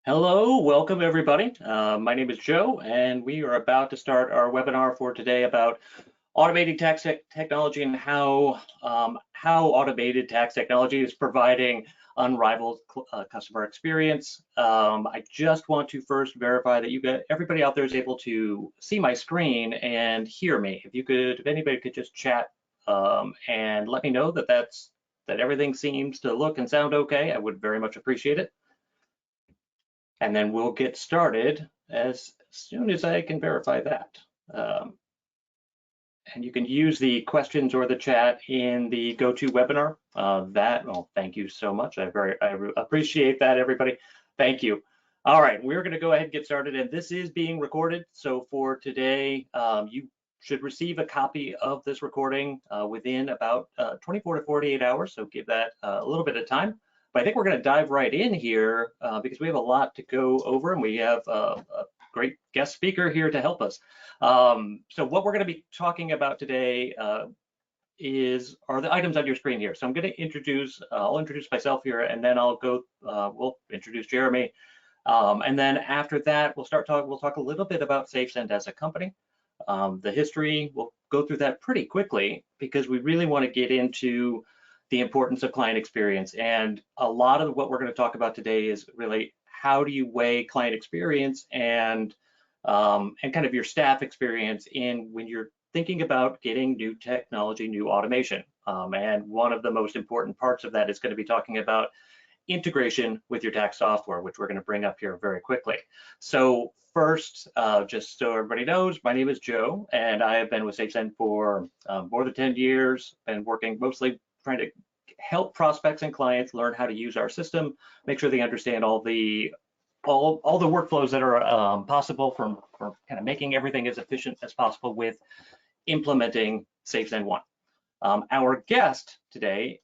Hello, welcome everybody. My name is Joe, and we are about to start our webinar for today about automating tax technology and how automated tax technology is providing unrivaled customer experience. I just want to first verify that everybody out there is able to see my screen and hear me. If anybody could just chat and let me know that everything seems to look and sound okay, I would very much appreciate it. And then we'll get started as soon as I can verify that. And you can use the questions or the chat in the GoToWebinar. Thank you so much. I appreciate that, everybody. Thank you. All right, we're going to go ahead and get started, and this is being recorded. So for today, you should receive a copy of this recording within about 24 to 48 hours. So give that a little bit of time. But I think we're going to dive right in here because we have a lot to go over, and we have a great guest speaker here to help us. So what we're going to be talking about today are the items on your screen here. So I'm going to I'll introduce myself here, and then we'll introduce Jeremy. And then after that, we'll talk a little bit about SafeSend as a company. The history, we'll go through that pretty quickly because we really want to get into the importance of client experience. And a lot of what we're going to talk about today is really how do you weigh client experience and kind of your staff experience when you're thinking about getting new technology, new automation. And one of the most important parts of that is going to be talking about integration with your tax software, which we're going to bring up here very quickly. So first, just so everybody knows, my name is Joe, and I have been with SafeSend for more than 10 years, been working mostly trying to help prospects and clients learn how to use our system, make sure they understand all the workflows that are possible for kind of making everything as efficient as possible with implementing SafeSend 1. Our guest today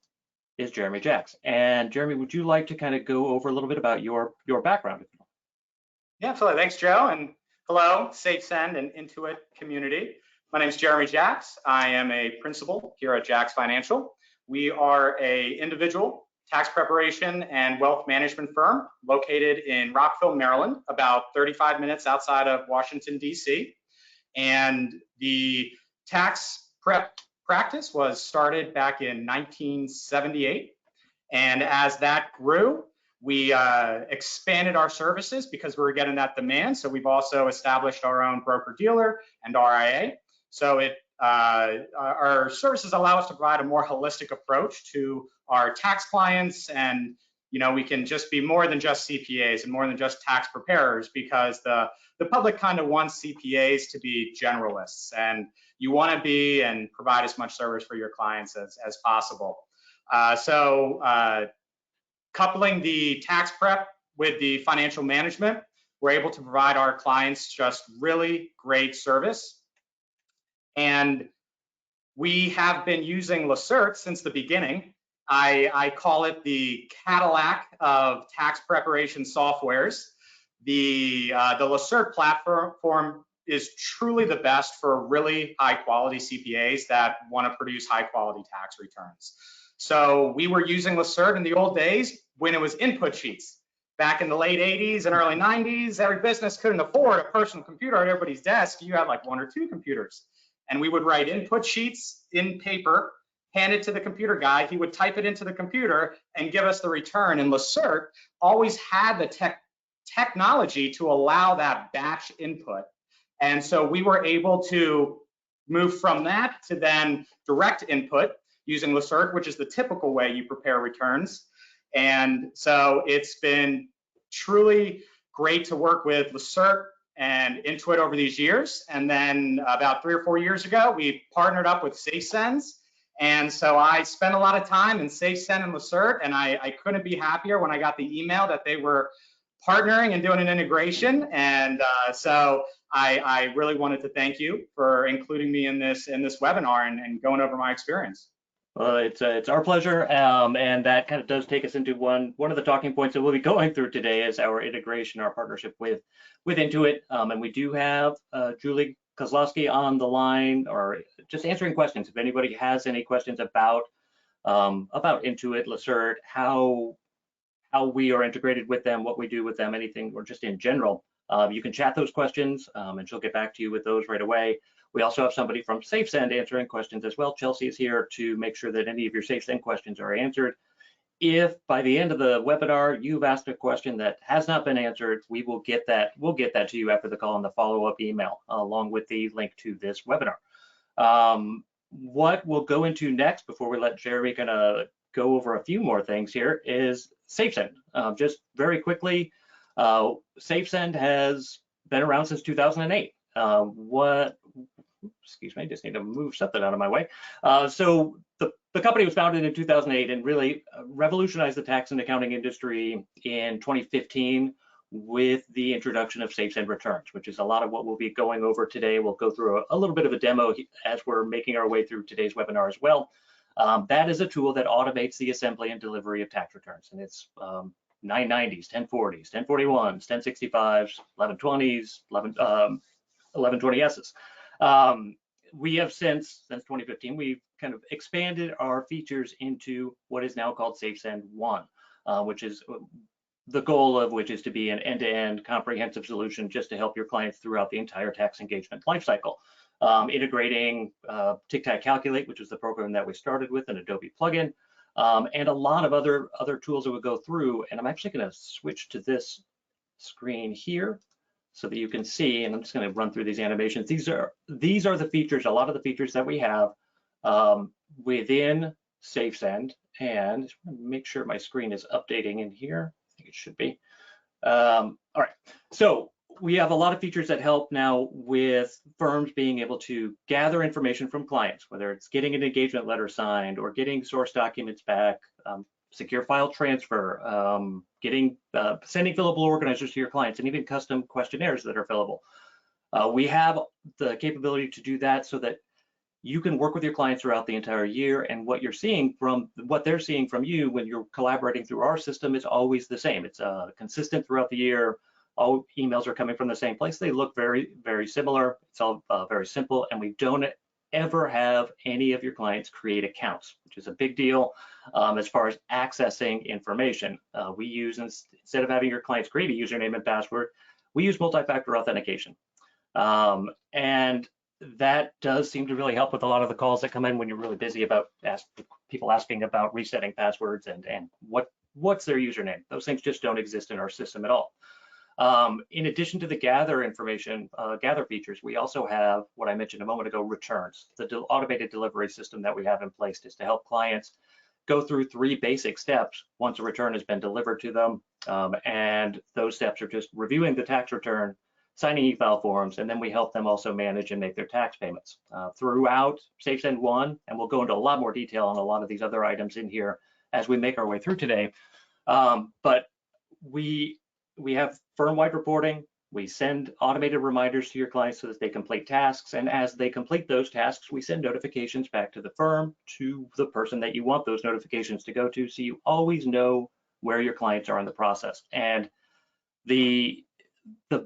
is Jeremy Jacks. And Jeremy, would you like to kind of go over a little bit about your background? Yeah, absolutely. Thanks, Joe. And hello, SafeSend and Intuit community. My name is Jeremy Jacks. I am a principal here at Jacks Financial. We are an individual tax preparation and wealth management firm located in Rockville, Maryland, about 35 minutes outside of Washington, D.C. And the tax prep practice was started back in 1978. And as that grew, we expanded our services because we were getting that demand. So we've also established our own broker-dealer and RIA. So our services allow us to provide a more holistic approach to our tax clients, and we can just be more than just CPAs and more than just tax preparers, because the public kind of wants CPAs to be generalists, and you want to be and provide as much service for your clients as possible. Coupling the tax prep with the financial management, we're able to provide our clients just really great service. And we have been using Lacerte since the beginning. I call it the Cadillac of tax preparation softwares. The Lacerte platform is truly the best for really high quality CPAs that want to produce high quality tax returns. So we were using Lacerte in the old days when it was input sheets. Back in the late 80s and early 90s, every business couldn't afford a personal computer at everybody's desk. You had like 1 or 2 computers. And we would write input sheets in paper, hand it to the computer guy. He would type it into the computer and give us the return. And Lacerte always had the technology to allow that batch input. And so we were able to move from that to then direct input using Lacerte, which is the typical way you prepare returns. And so it's been truly great to work with Lacerte and Intuit over these years. And then about 3 or 4 years ago, we partnered up with SafeSend. And so I spent a lot of time in SafeSend and Lacerte, and I couldn't be happier when I got the email that they were partnering and doing an integration. And so I really wanted to thank you for including me in this webinar and going over my experience. Well, it's our pleasure, and that kind of does take us into one of the talking points that we'll be going through today is our integration, our partnership with Intuit, and we do have Julie Kozlowski on the line, or just answering questions. If anybody has any questions about Intuit, Lacerte, how how we are integrated with them, what we do with them, anything, or just in general, you can chat those questions and she'll get back to you with those right away. We also have somebody from SafeSend answering questions as well. Chelsea is here to make sure that any of your SafeSend questions are answered. If by the end of the webinar you've asked a question that has not been answered, we will get that. We'll get that to you after the call in the follow-up email, along with the link to this webinar. What we'll go into next, before we let Jeremy kind of go over a few more things here, is SafeSend. Just very quickly, SafeSend has been around since 2008. Excuse me, just need to move something out of my way. So the company was founded in 2008 and really revolutionized the tax and accounting industry in 2015 with the introduction of SafeSend returns, which is a lot of what we'll be going over today. We'll go through a little bit of a demo as we're making our way through today's webinar as well. That is a tool that automates the assembly and delivery of tax returns, and it's 990s, 1040s, 1041s, 1065s, 1120s, 1120Ss. We have since 2015, we've kind of expanded our features into what is now called SafeSend 1, which is the goal of which is to be an end-to-end comprehensive solution just to help your clients throughout the entire tax engagement lifecycle. Integrating TICTAC Calculate, which is the program that we started with, an Adobe plugin, and a lot of other tools that would go through. And I'm actually going to switch to this screen here so that you can see, and I'm just going to run through these animations. These are the features, a lot of the features that we have within SafeSend. And make sure my screen is updating in here. I think it should be. All right, so we have a lot of features that help now with firms being able to gather information from clients, whether it's getting an engagement letter signed or getting source documents back, secure file transfer, sending fillable organizers to your clients, and even custom questionnaires that are fillable. We have the capability to do that so that you can work with your clients throughout the entire year, and what they're seeing from you when you're collaborating through our system is always the same. It's consistent throughout the year. All emails are coming from the same place. They look very, very similar. It's all very simple, and we don't ever have any of your clients create accounts, which is a big deal as far as accessing information. We use, instead of having your clients create a username and password, we use multi-factor authentication. And that does seem to really help with a lot of the calls that come in when you're really busy about people asking about resetting passwords and what's their username. Those things just don't exist in our system at all. In addition to the gather features, we also have what I mentioned a moment ago, returns. The automated delivery system that we have in place is to help clients go through 3 basic steps once a return has been delivered to them. And those steps are just reviewing the tax return, signing e-file forms, and then we help them also manage and make their tax payments. Throughout SafeSend 1, and we'll go into a lot more detail on a lot of these other items in here as we make our way through today. But we have firm-wide reporting. We send automated reminders to your clients so that they complete tasks, and as they complete those tasks, we send notifications back to the firm, to the person that you want those notifications to go to, so you always know where your clients are in the process. And the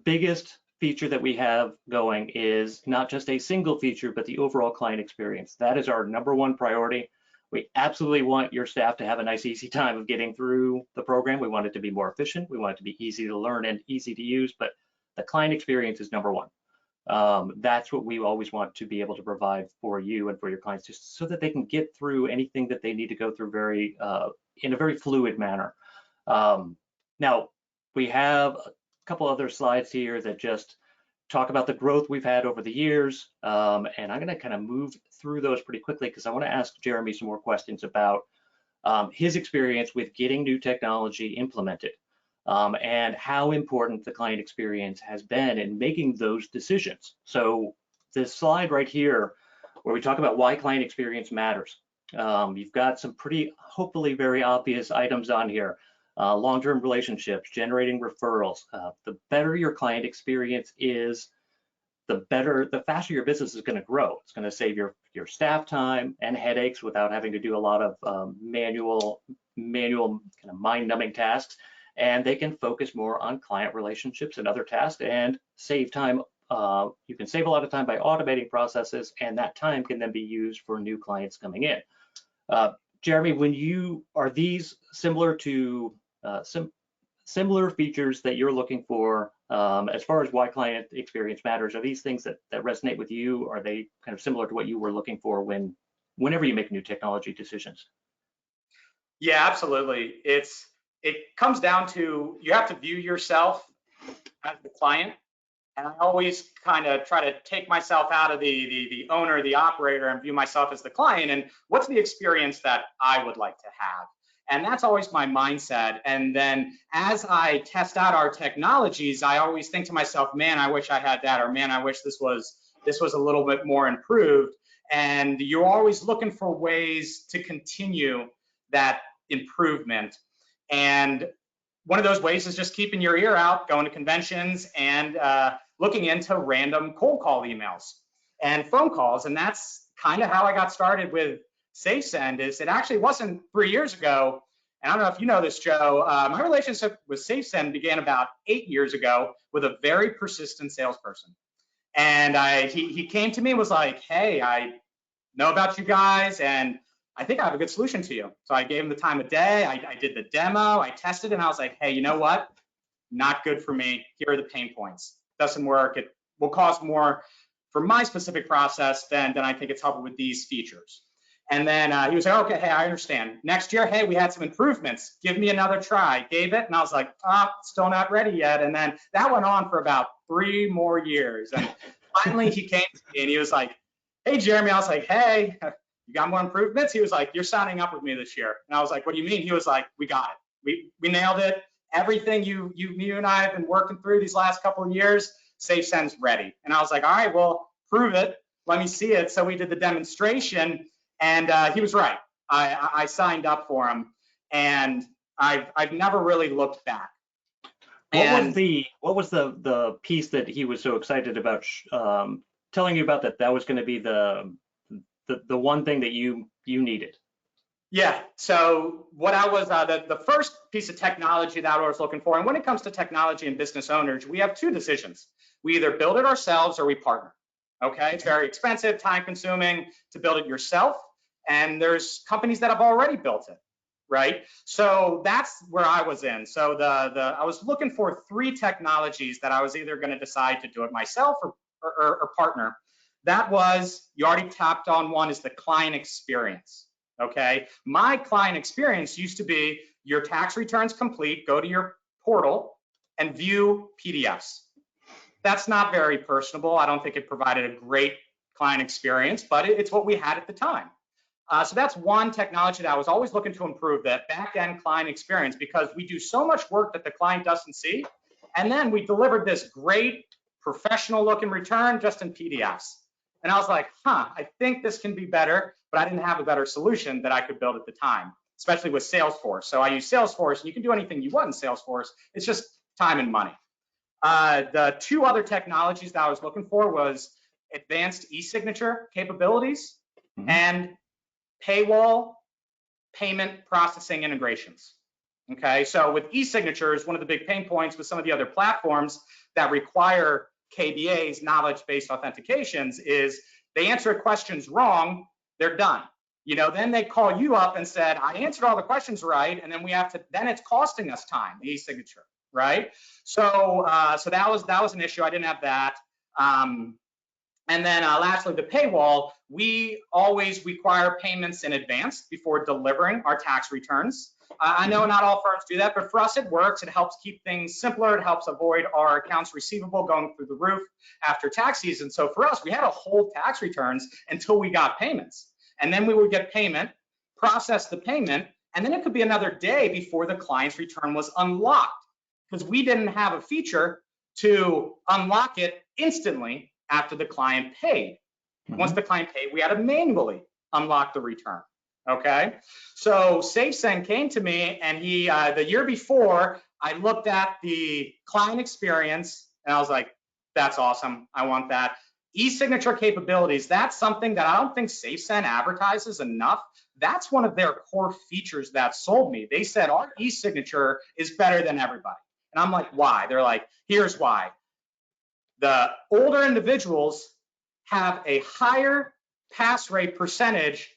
biggest feature that we have going is not just a single feature, but the overall client experience. That is our #1 priority. We absolutely want your staff to have a nice, easy time of getting through the program. We want it to be more efficient. We want it to be easy to learn and easy to use, but the client experience is #1. That's what we always want to be able to provide for you and for your clients, just so that they can get through anything that they need to go through in a very fluid manner. Now, we have a couple other slides here that just talk about the growth we've had over the years. And I'm going to kind of move through those pretty quickly because I want to ask Jeremy some more questions about his experience with getting new technology implemented and how important the client experience has been in making those decisions. So this slide right here, where we talk about why client experience matters. You've got some pretty, hopefully very obvious items on here. Long-term relationships, generating referrals. The better your client experience is, the faster your business is going to grow. It's going to save your staff time and headaches without having to do a lot of manual kind of mind-numbing tasks, and they can focus more on client relationships and other tasks and save time. You can save a lot of time by automating processes, and that time can then be used for new clients coming in. Jeremy, are these similar to similar features that you're looking for as far as why client experience matters? Are these things that resonate with you? Are they kind of similar to what you were looking for whenever you make new technology decisions? Yeah, absolutely. It comes down to you have to view yourself as the client. And I always kind of try to take myself out of the owner, the operator, and view myself as the client. And what's the experience that I would like to have? And that's always my mindset. And then as I test out our technologies, I always think to myself, man, I wish I had that, or man, I wish this was a little bit more improved. And you're always looking for ways to continue that improvement. And one of those ways is just keeping your ear out, going to conventions, and looking into random cold call emails and phone calls. And that's kind of how I got started with SafeSend. Is it actually wasn't 3 years ago, and I don't know if you know this, Joe, my relationship with SafeSend began about 8 years ago with a very persistent salesperson. And he came to me and was like, hey, I know about you guys, and I think I have a good solution to you. So I gave him the time of day. I did the demo. I tested it, and I was like, hey, you know what? Not good for me. Here are the pain points. Doesn't work. It will cost more for my specific process than I think it's helpful with these features. And then he was like, okay, hey, I understand. Next year, hey, we had some improvements. Give me another try. Gave it, and I was like, still not ready yet. And then that went on for about 3 more years. And finally, he came to me, and he was like, hey, Jeremy. I was like, hey, you got more improvements? He was like, you're signing up with me this year. And I was like, what do you mean? He was like, we got it. We nailed it. Everything you and I have been working through these last couple of years, SafeSend's ready. And I was like, all right, well, prove it. Let me see it. So we did the demonstration, and he was right. I signed up for him, and I've never really looked back. What was the piece that he was so excited about telling you about that was going to be the one thing that you needed? Yeah, so what I was, the first piece of technology that I was looking for, and when it comes to technology and business owners, we have 2 decisions. We either build it ourselves or we partner, okay? It's very expensive, time consuming to build it yourself, and there's companies that have already built it, right? So that's where I was in. So I was looking for 3 technologies that I was either gonna decide to do it myself or partner. That was, you already tapped on one, is the client experience. Okay, my client experience used to be your tax returns complete, go to your portal and view PDFs. That's not very personable. I don't think it provided a great client experience, but it's what we had at the time. So that's one technology that I was always looking to improve, that back-end client experience, because we do so much work that the client doesn't see. And then we delivered this great professional looking return just in PDFs. And I was like, I think this can be better, but I didn't have a better solution that I could build at the time, especially with Salesforce. So I use Salesforce, and you can do anything you want in Salesforce. It's just time and money. The 2 other technologies that I was looking for was advanced e-signature capabilities and paywall payment processing integrations. Okay, so with e-signatures, one of the big pain points with some of the other platforms that require KBAs, knowledge-based authentications, is they answer questions wrong, they're done. Then they call you up and said, I answered all the questions right, and then then it's costing us time, the e-signature, right? So that was an issue. I didn't have that. And then lastly, the paywall. We always require payments in advance before delivering our tax returns. I know not all firms do that, but for us it works. It helps keep things simpler. It helps avoid our accounts receivable going through the roof after tax season. So for us, we had to hold tax returns until we got payments. And then we would get payment, process the payment, and then it could be another day before the client's return was unlocked, because we didn't have a feature to unlock it instantly after the client paid. Once the client paid, we had to manually unlock the return. Okay, so SafeSend came to me, and he the year before, I looked at the client experience, and I was like, that's awesome. I want that. E-signature capabilities, that's something that I don't think SafeSend advertises enough. That's one of their core features that sold me. They said our e-signature is better than everybody. And I'm like, why? They're like, here's why. The older individuals have a higher pass rate percentage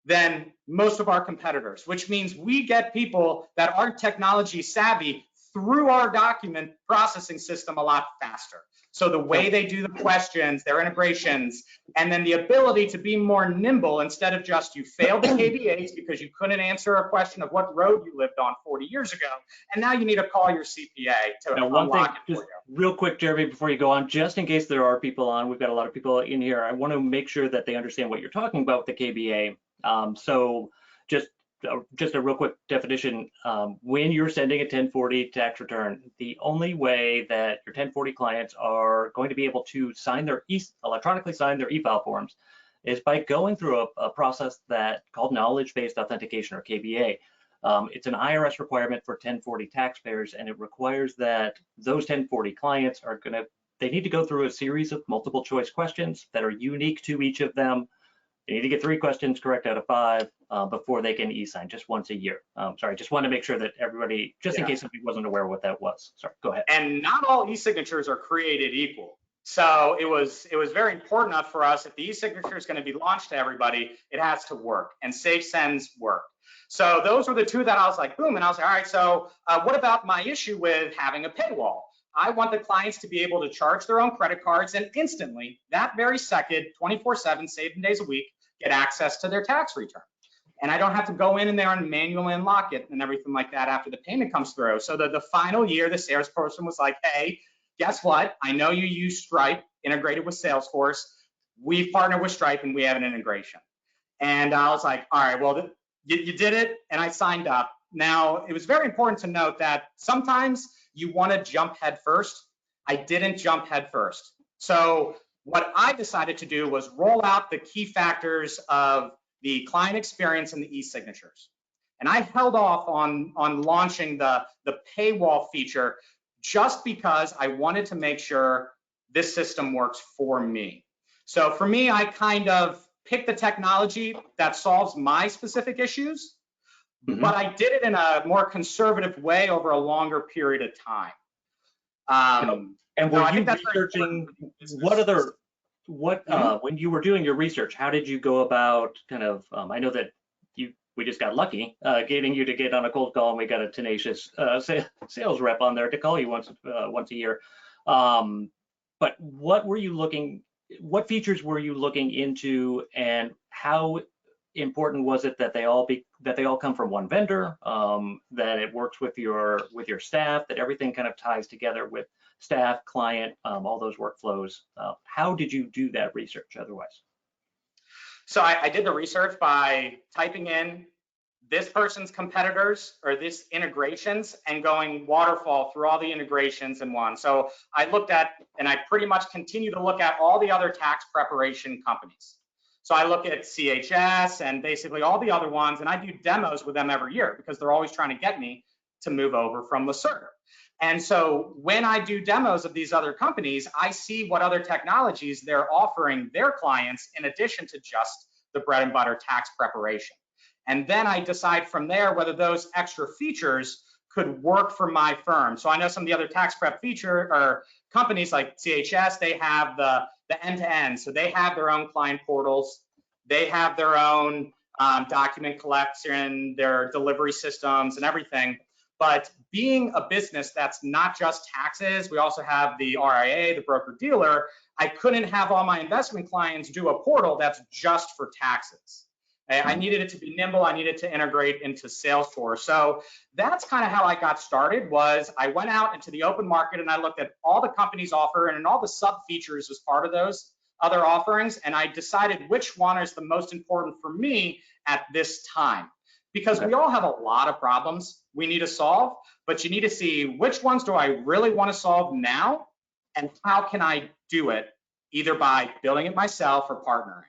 than most of our competitors, which means we get people that aren't technology savvy through our document processing system a lot faster. So the way they do the questions, their integrations, and then the ability to be more nimble instead of just you failed the KBAs because you couldn't answer a question of what road you lived on 40 years ago, and now you need to call your CPA to now, one thing, unlock it for just you. real quick, Jeremy, before you go on, just in case there are people on, we've got a lot of people in here. I want to make sure that they understand what you're talking about with the KBA. So just a real quick definition, when you're sending a 1040 tax return, the only way that your 1040 clients are going to be able to electronically sign their e-file forms is by going through a process called knowledge-based authentication, or KBA. It's an IRS requirement for 1040 taxpayers, and it requires that those 1040 clients they need to go through a series of multiple choice questions that are unique to each of them. They need to get 3 questions correct out of 5 before they can e-sign, just once a year. Sorry, just want to make sure that everybody, just in case somebody wasn't aware what that was. Sorry, go ahead. And not all e-signatures are created equal. So it was very important enough for us, if the e-signature is going to be launched to everybody, it has to work, and SafeSend's work. So those were the 2 that I was like, boom, and I was like, all right, so what about my issue with having a paywall? I want the clients to be able to charge their own credit cards and instantly, that very second, 24/7, 7 days a week, get access to their tax return. And I don't have to go in there and manually unlock it and everything like that after the payment comes through. So the final year, the salesperson was like, hey, guess what? I know you use Stripe integrated with Salesforce. We've partnered with Stripe and we have an integration. And I was like, all right, well, you did it, and I signed up. Now, it was very important to note that sometimes you want to jump head first. I didn't jump head first. So what I decided to do was roll out the key factors of the client experience and the e-signatures. And I held off on launching the paywall feature just because I wanted to make sure this system works for me. So for me, I kind of picked the technology that solves my specific issues, but I did it in a more conservative way over a longer period of time. And were you researching when you were doing your research, how did you go about kind of, I know that we just got lucky getting you to get on a cold call, and we got a tenacious sales rep on there to call you once a year. But what features were you looking into, and how important was it that they all come from one vendor, that it works with your staff, that everything kind of ties together with staff, client, all those workflows? How did you do that research otherwise? So I did the research by typing in this person's competitors or this integrations and going waterfall through all the integrations in one. So I looked at, and I pretty much continue to look at all the other tax preparation companies. So I look at CHS and basically all the other ones, and I do demos with them every year because they're always trying to get me to move over from Lacerte. And so when I do demos of these other companies, I see what other technologies they're offering their clients in addition to just the bread and butter tax preparation. And then I decide from there whether those extra features could work for my firm. So I know some of the other tax prep feature or companies like CHS, they have the end-to-end. So they have their own client portals. They have their own document collection, their delivery systems and everything. But being a business that's not just taxes, we also have the RIA, the broker-dealer, I couldn't have all my investment clients do a portal that's just for taxes. I needed it to be nimble. I needed to integrate into Salesforce. So that's kind of how I got started. Was I went out into the open market and I looked at all the companies offer and all the sub features as part of those other offerings, and I decided which one is the most important for me at this time. Because we all have a lot of problems we need to solve, but you need to see which ones do I really want to solve now, and how can I do it, either by building it myself or partnering.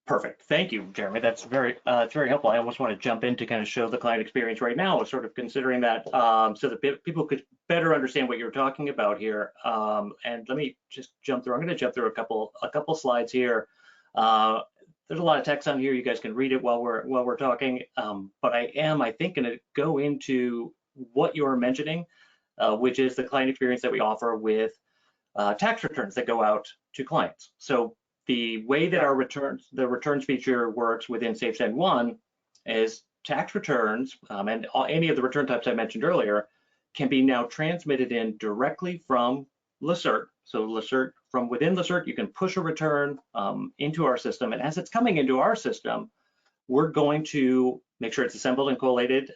Perfect. Thank you, Jeremy. That's it's very helpful. I almost want to jump in to kind of show the client experience right now, sort of considering that so that people could better understand what you're talking about here. And let me just jump through. I'm going to jump through a couple slides here. There's a lot of text on here. You guys can read it while we're talking. But I think, going to go into what you're mentioning, which is the client experience that we offer with tax returns that go out to clients. So the way that the returns feature works within SafeSend 1 is tax returns and any of the return types I mentioned earlier can be now transmitted in directly from Lacerte. So Lacerte, from within Lacerte, you can push a return into our system, and as it's coming into our system, we're going to make sure it's assembled and collated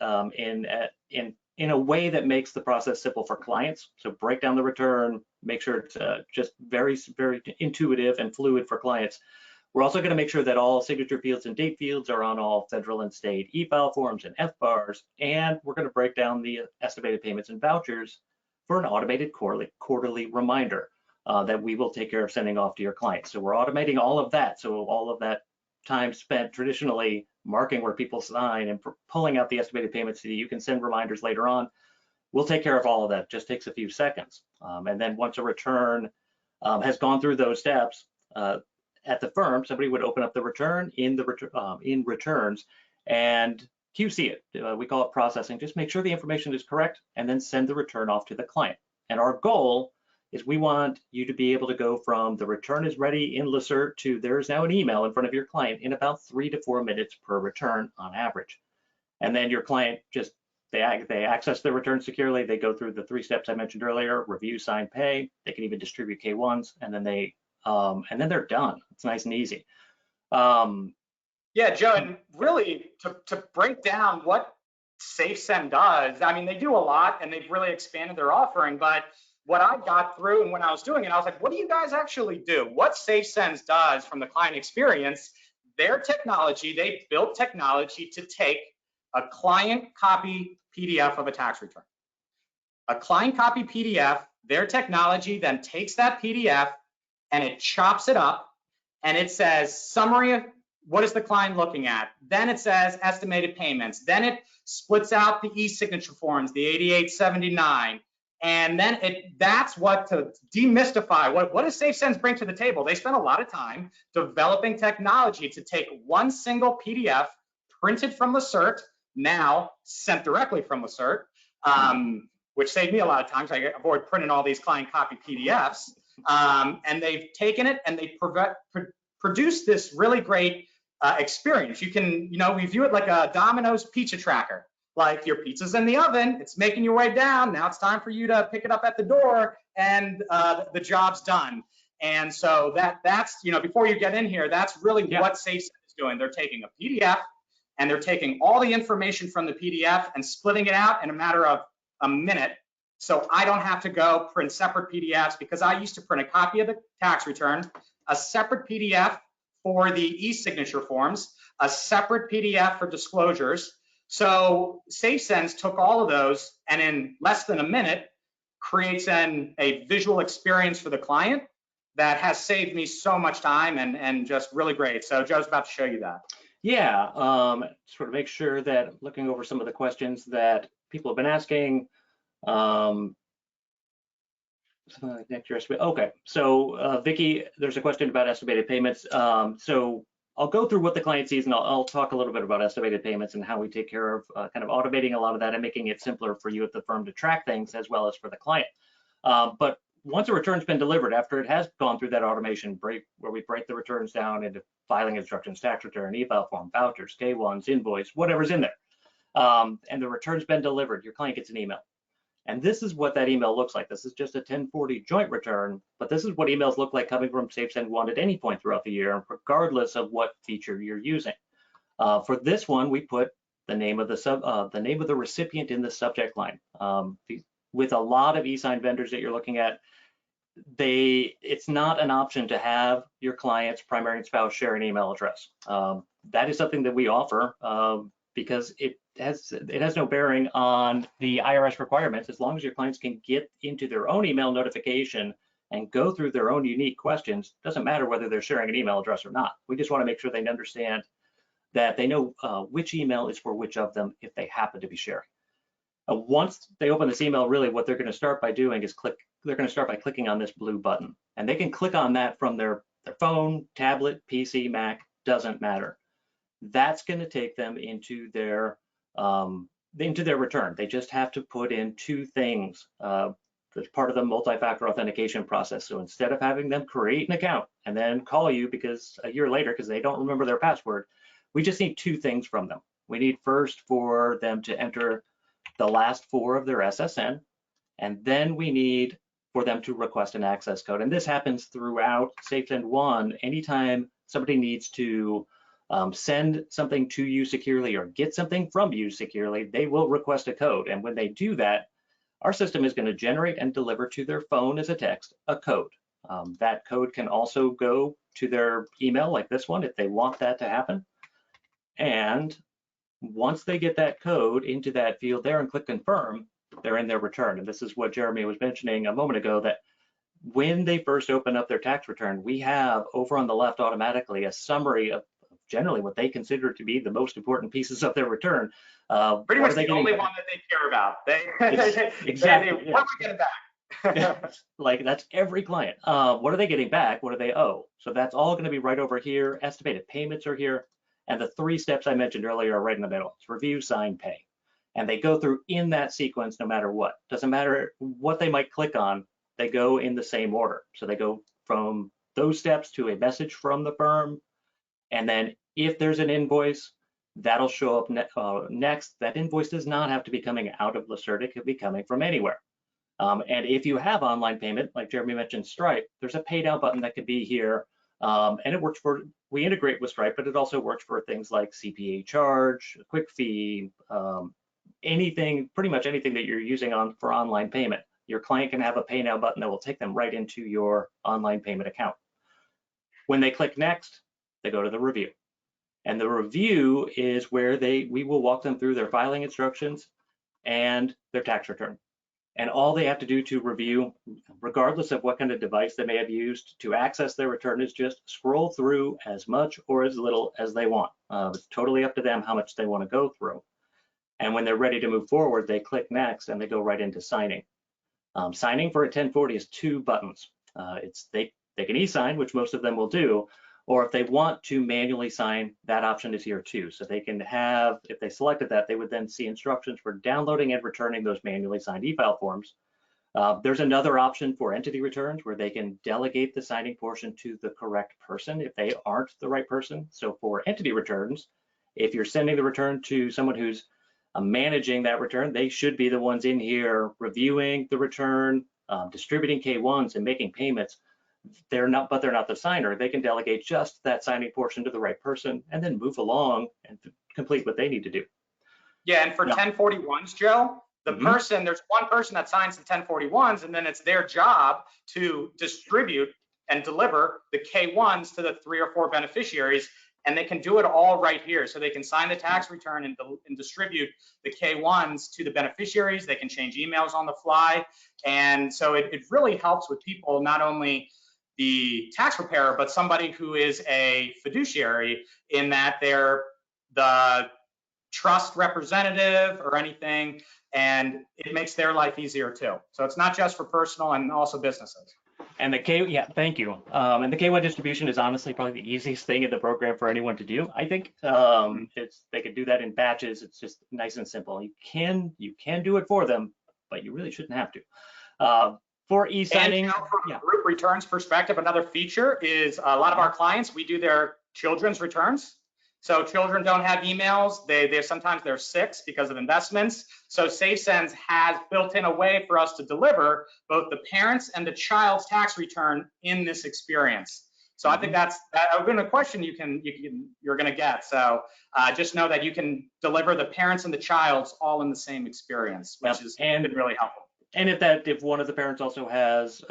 in a way that makes the process simple for clients. So break down the return, make sure it's just very, very intuitive and fluid for clients. We're also going to make sure that all signature fields and date fields are on all federal and state e-file forms and F-bars, and we're going to break down the estimated payments and vouchers for an automated quarterly reminder that we will take care of sending off to your clients. So we're automating all of that. So all of that time spent traditionally marking where people sign and pulling out the estimated payments so that you can send reminders later on, we'll take care of all of that. It just takes a few seconds. And then once a return has gone through those steps, at the firm, somebody would open up the return in returns and QC it. We call it processing. Just make sure the information is correct and then send the return off to the client. And our goal is we want you to be able to go from the return is ready in Lacerte to there's now an email in front of your client in about 3 to 4 minutes per return on average. And then your client just, they access their return securely. They go through the 3 steps I mentioned earlier: review, sign, pay. They can even distribute K1s, and then they're done. It's nice and easy. Yeah, Joe, and really to break down what SafeSend does, I mean, they do a lot and they've really expanded their offering, but what I got through and when I was doing it, I was like, what do you guys actually do? What SafeSend does from the client experience, their technology, they built technology to take a client copy PDF of a tax return. A client copy PDF, their technology then takes that PDF and it chops it up and it says summary of what is the client looking at. Then it says estimated payments. Then it splits out the e-signature forms, the 8879. And then that's what, to demystify, what does SafeSend bring to the table? They spent a lot of time developing technology to take one single PDF printed from Lacerte, now sent directly from Lacerte, which saved me a lot of times. I avoid printing all these client copy PDFs. And they've taken it and they produced this really great experience. You can, we view it like a Domino's pizza tracker. Like your pizza's in the oven, it's making your way down. Now it's time for you to pick it up at the door, and the job's done. And so that's before you get in here, that's really what SafeSend is doing. They're taking a PDF and they're taking all the information from the PDF and splitting it out in a matter of a minute. So I don't have to go print separate PDFs, because I used to print a copy of the tax return, a separate PDF for the e-signature forms, a separate PDF for disclosures. So SafeSend took all of those and in less than a minute creates a visual experience for the client that has saved me so much time and just really great. So Joe's about to show you that. Yeah, sort of make sure that looking over some of the questions that people have been asking. Okay, so Vicky, there's a question about estimated payments. So I'll go through what the client sees, and I'll talk a little bit about estimated payments and how we take care of kind of automating a lot of that and making it simpler for you at the firm to track things as well as for the client. But once a return's been delivered, after it has gone through that automation where we break the returns down into filing instructions, tax return, e-file form, vouchers, K1s, invoice, whatever's in there, and the return's been delivered, your client gets an email. And this is what that email looks like. This is just a 1040 joint return, but this is what emails look like coming from SafeSend 1 at any point throughout the year, regardless of what feature you're using. For this one, we put the name of the recipient in the subject line. With a lot of e-sign vendors that you're looking at, it's not an option to have your client's primary and spouse share an email address. That is something that we offer because it has no bearing on the IRS requirements. As long as your clients can get into their own email notification and go through their own unique questions, doesn't matter whether they're sharing an email address or not. We just want to make sure they understand that they know which email is for which of them if they happen to be sharing. Once they open this email, really what they're going to start by doing is they're going to start by clicking on this blue button, and they can click on that from their phone, tablet, PC, Mac, doesn't matter. That's going to take them into their return. They just have to put in 2 things. That's part of the multi-factor authentication process. So instead of having them create an account and then call you because a year later, because they don't remember their password, we just need two things from them. We need first for them to enter the last four of their SSN, and then we need for them to request an access code. And this happens throughout SafeSend 1. Anytime somebody needs to send something to you securely or get something from you securely, they will request a code. And when they do that, our system is going to generate and deliver to their phone as a text a code. That code can also go to their email like this one if they want that to happen. And once they get that code into that field there and click confirm, they're in their return. And this is what Jeremy was mentioning a moment ago, that when they first open up their tax return, we have over on the left automatically a summary of generally what they consider to be the most important pieces of their return. Pretty much the only one that they care about. Exactly. What am I getting back? Like that's every client. What are they getting back? What do they owe? So that's all going to be right over here. Estimated payments are here. And the three steps I mentioned earlier are right in the middle. It's review, sign, pay. And they go through in that sequence no matter what. Doesn't matter what they might click on, they go in the same order. So they go from those steps to a message from the firm. And then if there's an invoice, that'll show up next. That invoice does not have to be coming out of Lacerte. It could be coming from anywhere. And if you have online payment, like Jeremy mentioned Stripe, there's a pay now button that could be here. And it works for, we integrate with Stripe, but it also works for things like CPA charge, quick fee, anything, pretty much anything that you're using for online payment. Your client can have a pay now button that will take them right into your online payment account. When they click next, they go to the review. And the review is where we will walk them through their filing instructions and their tax return. And all they have to do to review, regardless of what kind of device they may have used to access their return, is just scroll through as much or as little as they want. It's totally up to them how much they want to go through. And when they're ready to move forward, they click next and they go right into signing. Signing for a 1040 is two buttons. They can e-sign, which most of them will do, or if they want to manually sign, that option is here too. So they can have, if they selected that, they would then see instructions for downloading and returning those manually signed e-file forms. There's another option for entity returns where they can delegate the signing portion to the correct person if they aren't the right person. So for entity returns, if you're sending the return to someone who's managing that return, they should be the ones in here reviewing the return, distributing K1s and making payments. They're not the signer. They can delegate just that signing portion to the right person and then move along and complete what they need to do. Yeah, and for 1041s, Joe, the person, there's one person that signs the 1041s, and then it's their job to distribute and deliver the K1s to the 3 or 4 beneficiaries, and they can do it all right here. So they can sign the tax return and distribute the K1s to the beneficiaries. They can change emails on the fly. And so it really helps with people, not only the tax preparer, but somebody who is a fiduciary, in that they're the trust representative or anything, and it makes their life easier too. So it's not just for personal and also businesses. And the thank you. And the K1 distribution is honestly probably the easiest thing in the program for anyone to do. I think they can do that in batches. It's just nice and simple. You can do it for them, but you really shouldn't have to. For e-signing, from a group returns perspective, another feature is a lot of our clients, we do their children's returns. So children don't have emails. Sometimes they're 6 because of investments. So SafeSend has built in a way for us to deliver both the parents and the child's tax return in this experience. So I think that's a question you're going to get. So just know that you can deliver the parents and the child's all in the same experience, which has been really helpful. And if one of the parents also has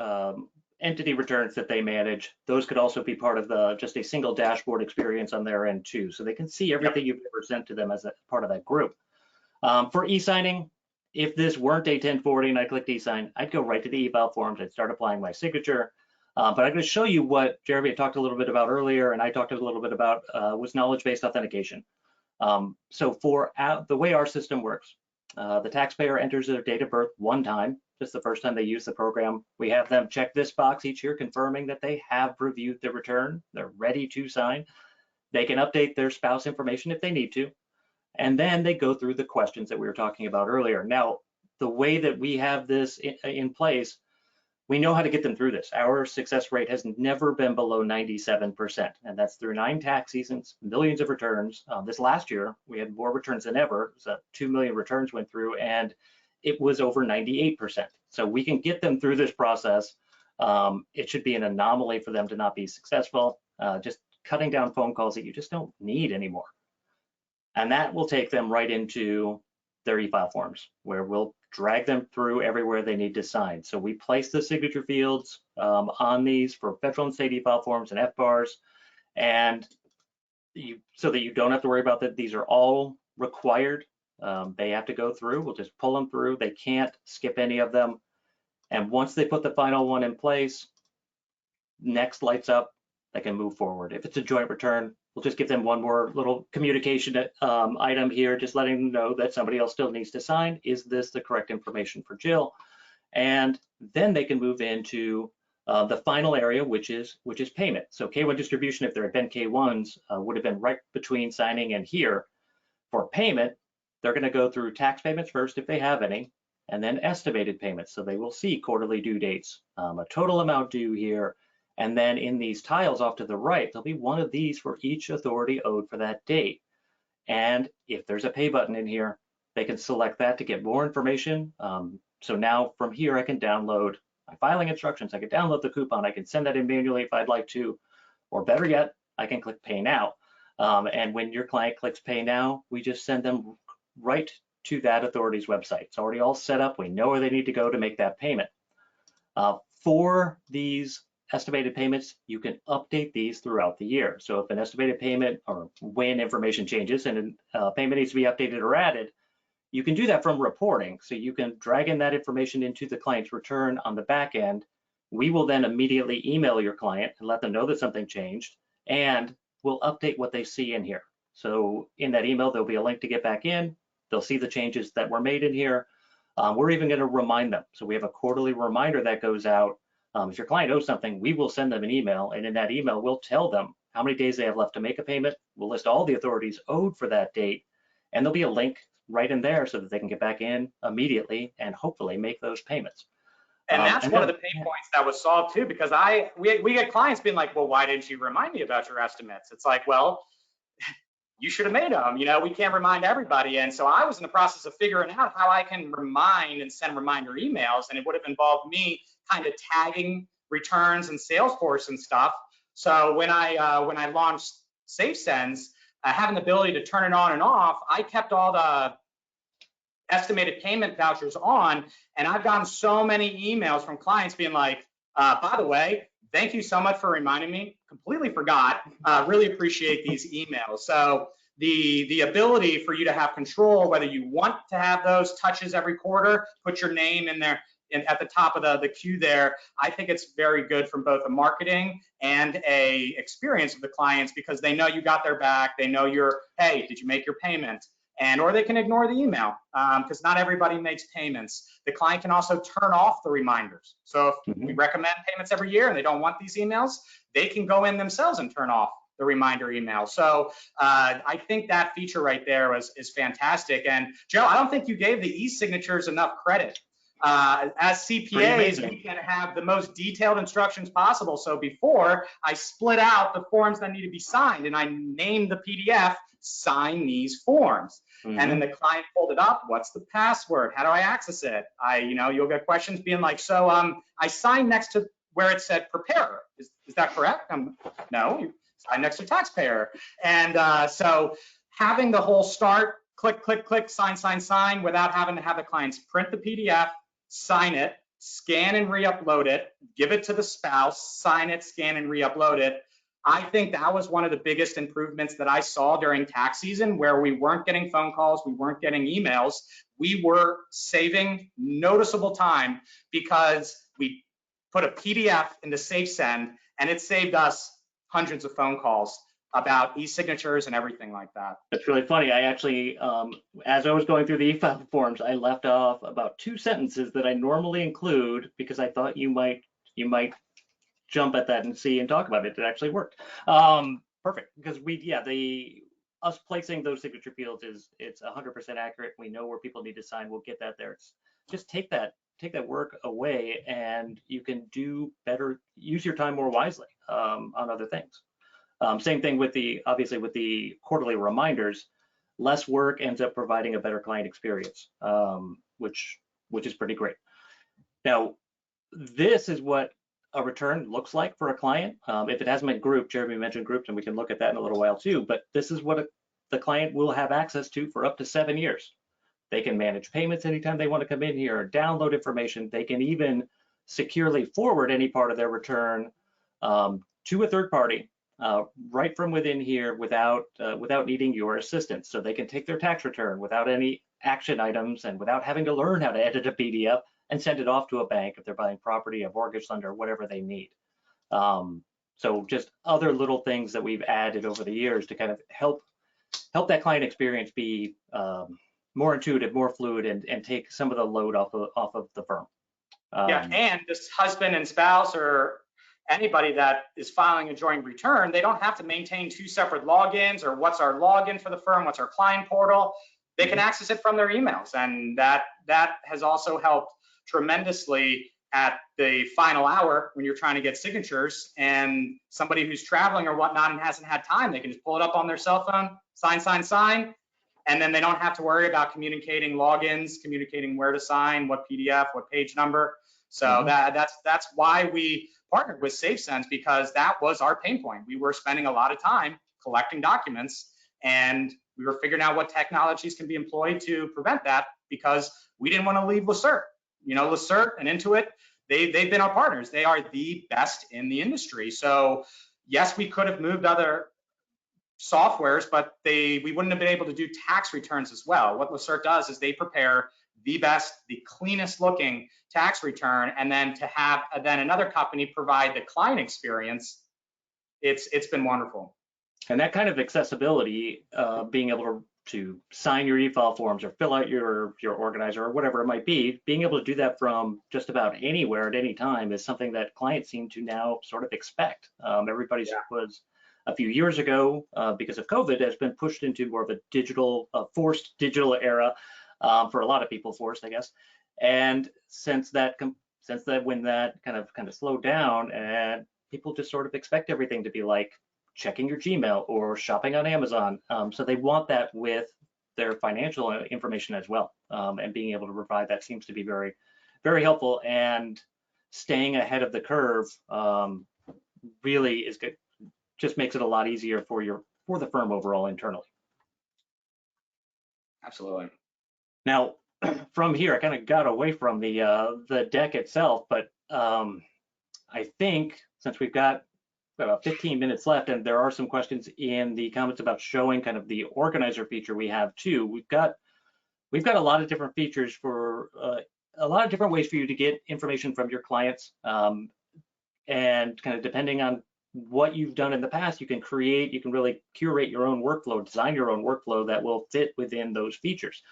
entity returns that they manage, those could also be part of just a single dashboard experience on their end too. So they can see everything you've ever sent to them as a part of that group. For e-signing, if this weren't a 1040 and I clicked e-sign, I'd go right to the e-file forms. I'd start applying my signature. But I'm going to show you what Jeremy had talked a little bit about earlier, and I talked a little bit about was knowledge-based authentication. So for the way our system works, the taxpayer enters their date of birth one time, just the first time they use the program. We have them check this box each year, confirming that they have reviewed the return. They're ready to sign. They can update their spouse information if they need to. And then they go through the questions that we were talking about earlier. Now, the way that we have this in place, we know how to get them through this. Our success rate has never been below 97%, and that's through 9 tax seasons, millions of returns. This last year, we had more returns than ever. So 2 million returns went through, and it was over 98%. So we can get them through this process. It should be an anomaly for them to not be successful, just cutting down phone calls that you just don't need anymore. And that will take them right into their e-file forms, where we'll drag them through everywhere they need to sign. So we place the signature fields on these for federal and state e-file forms and FBARs, and so that you don't have to worry about that. These are all required. They have to go through. We'll just pull them through. They can't skip any of them. And once they put the final one in place, next lights up, they can move forward. If it's a joint return, we'll just give them one more little communication item here, just letting them know that somebody else still needs to sign. Is this the correct information for Jill? And then they can move into the final area, which is payment. So K1 distribution, if there had been K1s, would have been right between signing and here. For payment, they're going to go through tax payments first, if they have any, and then estimated payments. So they will see quarterly due dates, a total amount due here. And then in these tiles off to the right, there'll be one of these for each authority owed for that date. And if there's a pay button in here, they can select that to get more information. So now from here, I can download my filing instructions. I can download the coupon. I can send that in manually if I'd like to, or better yet, I can click Pay Now. And when your client clicks Pay Now, we just send them right to that authority's website. It's already all set up. We know where they need to go to make that payment. For these estimated payments, you can update these throughout the year. So if an estimated payment or when information changes and a payment needs to be updated or added, you can do that from reporting. So you can drag in that information into the client's return on the back end. We will then immediately email your client and let them know that something changed, and we'll update what they see in here. So in that email, there'll be a link to get back in. They'll see the changes that were made in here. We're even going to remind them. So we have a quarterly reminder that goes out. If your client owes something, we will send them an email, and in that email, we'll tell them how many days they have left to make a payment. We'll list all the authorities owed for that date, and there'll be a link right in there so that they can get back in immediately and hopefully make those payments. And that's one of the pain points that was solved too, because we get clients being like, well, why didn't you remind me about your estimates? It's like, well, you should have made them. You know, we can't remind everybody. And so I was in the process of figuring out how I can remind and send reminder emails, and it would have involved me kind of tagging returns and Salesforce and stuff. So when I launched SafeSends, having the ability to turn it on and off, I kept all the estimated payment vouchers on, and I've gotten so many emails from clients being like, by the way, thank you so much for reminding me. Completely forgot. Really appreciate these emails. So the ability for you to have control, whether you want to have those touches every quarter, put your name in there at the top of the queue there, I think it's very good from both a marketing and a experience of the clients, because they know you got their back. They know hey, did you make your payment? Or they can ignore the email, because not everybody makes payments. The client can also turn off the reminders. So if we recommend payments every year and they don't want these emails, they can go in themselves and turn off the reminder email. So I think that feature right there is fantastic. And Joe, I don't think you gave the e-signatures enough credit. As CPAs, we can have the most detailed instructions possible. So before, I split out the forms that need to be signed, and I named the PDF, sign these forms. And then the client pulled it up. What's the password? How do I access it? You'll get questions being like, so I signed next to where it said preparer. Is that correct? No, you signed next to taxpayer. And so having the whole start, click, click, click, sign, sign, sign, without having to have the clients print the PDF, sign it, scan and re-upload it, give it to the spouse, sign it, scan and re-upload it. I think that was one of the biggest improvements that I saw during tax season, where we weren't getting phone calls, we weren't getting emails. We were saving noticeable time because we put a PDF into SafeSend, and it saved us hundreds of phone calls about e-signatures and everything like that. That's really funny. I actually, as I was going through the e-file forms, I left off about 2 sentences that I normally include because I thought you might jump at that and see and talk about it. It actually worked. Perfect, because us placing those signature fields it's 100% accurate. We know where people need to sign. We'll get that there. It's just take that work away, and you can do better, use your time more wisely on other things. Same thing with obviously with the quarterly reminders. Less work ends up providing a better client experience, which is pretty great. Now, this is what a return looks like for a client. If it hasn't been grouped, Jeremy mentioned grouped, and we can look at that in a little while too, but this is what the client will have access to for up to 7 years. They can manage payments anytime they want to come in here, or download information. They can even securely forward any part of their return to a third party right from within here without needing your assistance. So they can take their tax return without any action items and without having to learn how to edit a PDF and send it off to a bank if they're buying property, a mortgage lender, whatever they need. So just other little things that we've added over the years to kind of help that client experience be more intuitive, more fluid, and take some of the load off of the firm. Yeah, and this husband and spouse or anybody that is filing a joint return, they don't have to maintain 2 separate logins, or what's our login for the firm, what's our client portal. They can access it from their emails, and that has also helped tremendously at the final hour when you're trying to get signatures, and somebody who's traveling or whatnot and hasn't had time, they can just pull it up on their cell phone, sign, and then they don't have to worry about communicating logins, communicating where to sign, what PDF, what page number. So that's why we partnered with SafeSend, because that was our pain point. We were spending a lot of time collecting documents, and we were figuring out what technologies can be employed to prevent that, because we didn't want to leave Lacerte. You know, Lacerte and Intuit, they've been our partners. They are the best in the industry. So yes, we could have moved other softwares, but we wouldn't have been able to do tax returns as well. What Lacerte does is they prepare the best, the cleanest looking tax return, and then to have then another company provide the client experience, it's been wonderful. And that kind of accessibility, being able to sign your e-file forms or fill out your organizer or whatever it might be, being able to do that from just about anywhere at any time is something that clients seem to now sort of expect. Everybody's was a few years ago, because of COVID, has been pushed into more of a digital, forced digital era, for a lot of people, forced, I guess. And since when that kind of slowed down, and people just sort of expect everything to be like checking your Gmail or shopping on Amazon. So they want that with their financial information as well. And being able to provide that seems to be very, very helpful, and staying ahead of the curve really is good. Just makes it a lot easier for the firm overall internally. Absolutely. Now, from here, I kind of got away from the deck itself, but I think since we've got about 15 minutes left, and there are some questions in the comments about showing kind of the organizer feature we have too. We've got a lot of different features for a lot of different ways for you to get information from your clients, and kind of depending on what you've done in the past, you can really curate your own workflow, design your own workflow that will fit within those features.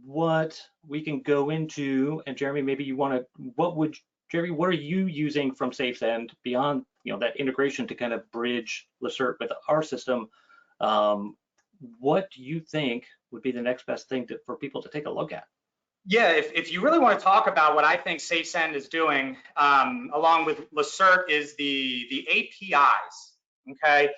What we can go into, and Jeremy, maybe you want to, Jeremy, what are you using from SafeSend beyond that integration to kind of bridge Lacerte with our system? What do you think would be the next best thing for people to take a look at? Yeah, if you really want to talk about what I think SafeSend is doing, along with Lacerte, is the APIs. Okay,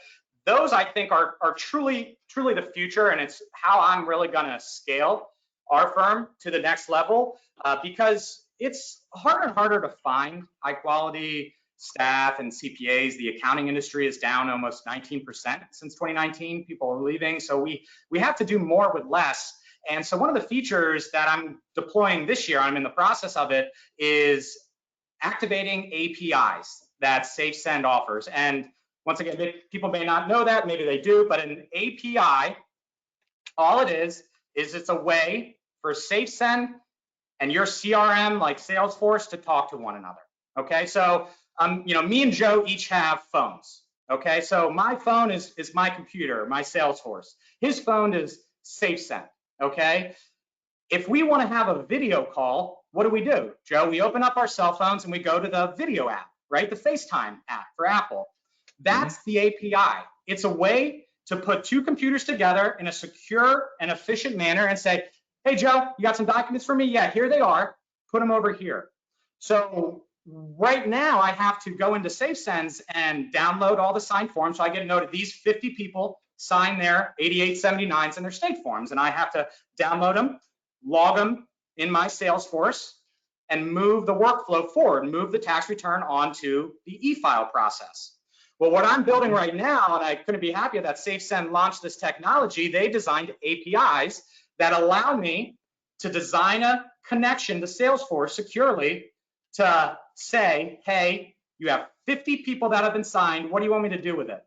those I think are truly the future, and it's how I'm really going to scale our firm to the next level, because it's harder and harder to find high quality staff and CPAs. The accounting industry is down almost 19% since 2019. People are leaving, so we have to do more with less. And so one of the features that I'm deploying this year, I'm in the process of it, is activating APIs that SafeSend offers. And once again, people may not know that, maybe they do, but an API, all it is it's a way for SafeSend and your CRM like Salesforce to talk to one another. Okay, so me and Joe each have phones. Okay, so my phone is my computer, my Salesforce. His phone is SafeSend. Okay, if we want to have a video call, what do? Joe, we open up our cell phones and we go to the video app, right? The FaceTime app for Apple. That's the API. It's a way to put two computers together in a secure and efficient manner and say, hey, Joe, you got some documents for me? Yeah, here they are. Put them over here. So right now I have to go into SafeSend and download all the signed forms. So I get a note of these 50 people sign their 8879s and their state forms. And I have to download them, log them in my Salesforce, and move the workflow forward, move the tax return onto the e-file process. Well, what I'm building right now, and I couldn't be happier that SafeSend launched this technology, they designed APIs that allow me to design a connection to Salesforce securely to say, hey, you have 50 people that have been signed. What do you want me to do with it?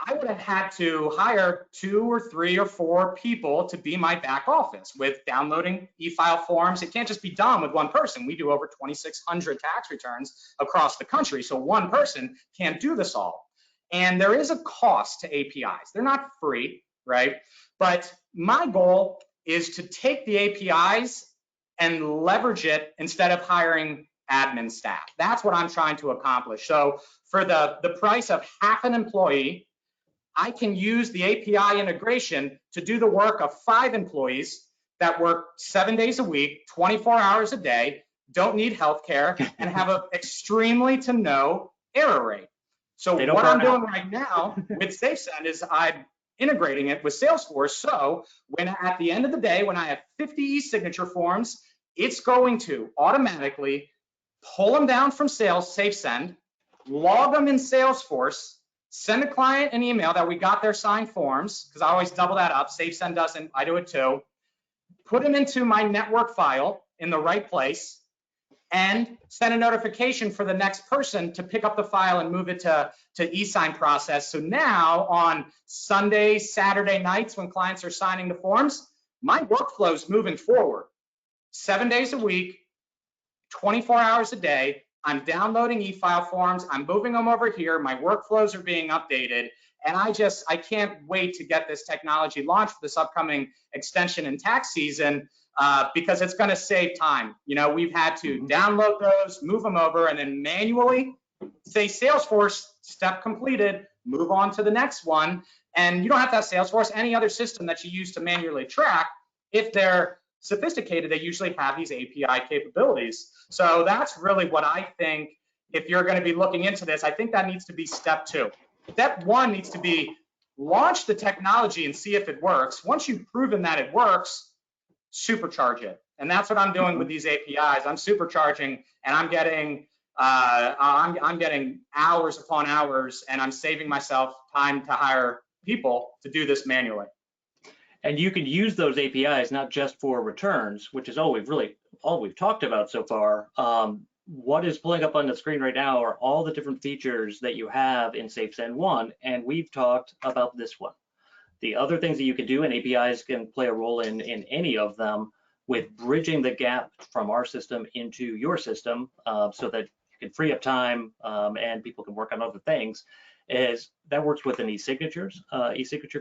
I would have had to hire 2 or 3 or 4 people to be my back office with downloading e-file forms. It can't just be done with one person. We do over 2,600 tax returns across the country, so one person can't do this all. And there is a cost to APIs. They're not free, right? But my goal is to take the APIs and leverage it instead of hiring admin staff. That's what I'm trying to accomplish. So for the price of half an employee, I can use the API integration to do the work of 5 employees that work 7 days a week, 24 hours a day, don't need healthcare, and have an extremely to no error rate. So what I'm doing right now with SafeSend is I'm integrating it with Salesforce. So when at the end of the day, when I have 50 e-signature forms, it's going to automatically pull them down from SafeSend, log them in Salesforce, send a client an email that we got their signed forms, because I always double that up. SafeSend doesn't, I do it too. Put them into my network file in the right place, and send a notification for the next person to pick up the file and move it to e-sign process. So now on Sunday, Saturday nights when clients are signing the forms, my workflow is moving forward. 7 days a week, 24 hours a day, I'm downloading e-file forms, I'm moving them over here, my workflows are being updated, and I can't wait to get this technology launched for this upcoming extension in tax season, because it's gonna save time. You know, we've had to download those, move them over, and then manually say Salesforce, step completed, move on to the next one. And you don't have to have Salesforce, any other system that you use to manually track. If they're sophisticated, they usually have these API capabilities. So that's really what I think, if you're going to be looking into this, I think that needs to be step 2. Step 1 needs to be launch the technology and see if it works. Once you've proven that it works, supercharge it. And that's what I'm doing with these APIs. I'm supercharging, and I'm getting hours upon hours, and I'm saving myself time to hire people to do this manually. And you can use those APIs not just for returns, which is all we've talked about so far. What is pulling up on the screen right now are all the different features that you have in SafeSend 1, and we've talked about this one. The other things that you can do, and APIs can play a role in any of them, with bridging the gap from our system into your system, so that you can free up time and people can work on other things, is that works with an e-signature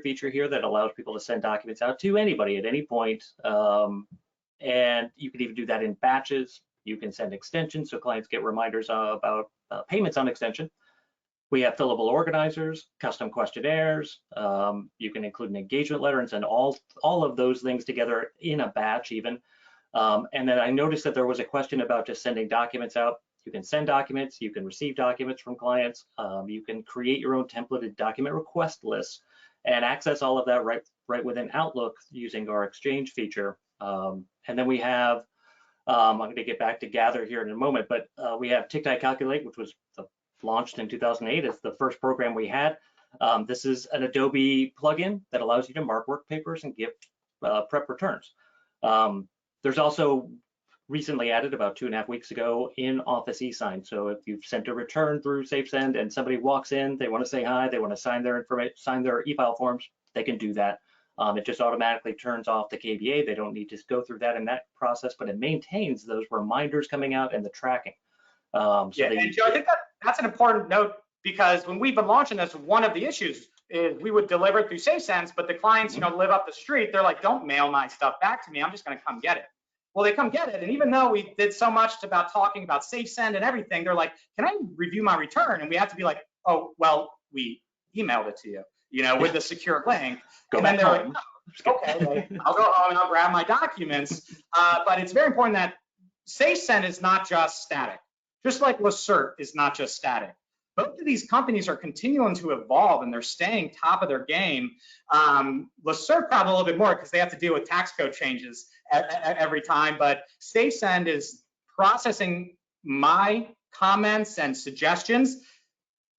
feature here that allows people to send documents out to anybody at any point. And you can even do that in batches. You can send extensions so clients get reminders about payments on extension. We have fillable organizers, custom questionnaires. You can include an engagement letter and send all of those things together in a batch even. And then I noticed that there was a question about just sending documents out. You can send documents, you can receive documents from clients, you can create your own templated document request lists and access all of that right within Outlook using our Exchange feature. And then we have, I'm going to get back to Gather here in a moment, but we have TICTI Calculate, which was launched in 2008. It's the first program we had. This is an Adobe plugin that allows you to mark work papers and give prep returns. There's also recently added about 2.5 weeks ago in-office e-sign. So if you've sent a return through SafeSend and somebody walks in, they want to say hi, they want to sign their information, sign their e-file forms, they can do that. It just automatically turns off the KBA. They don't need to go through that in that process, but it maintains those reminders coming out and the tracking. And Joe, I think that's an important note, because when we've been launching this, one of the issues is we would deliver through SafeSend, but the clients, live up the street. They're like, don't mail my stuff back to me. I'm just going to come get it. Well, they come get it. And even though we did so much about talking about SafeSend and everything, they're like, can I review my return? And we have to be like, oh, well, we emailed it to you, with the secure link. And then they're like, no, Okay, well, I'll go home and I'll grab my documents. But it's very important that SafeSend is not just static, just like Lacerte is not just static. Both of these companies are continuing to evolve and they're staying top of their game. Lacerte probably a little bit more because they have to deal with tax code changes every time, but SafeSend is processing my comments and suggestions.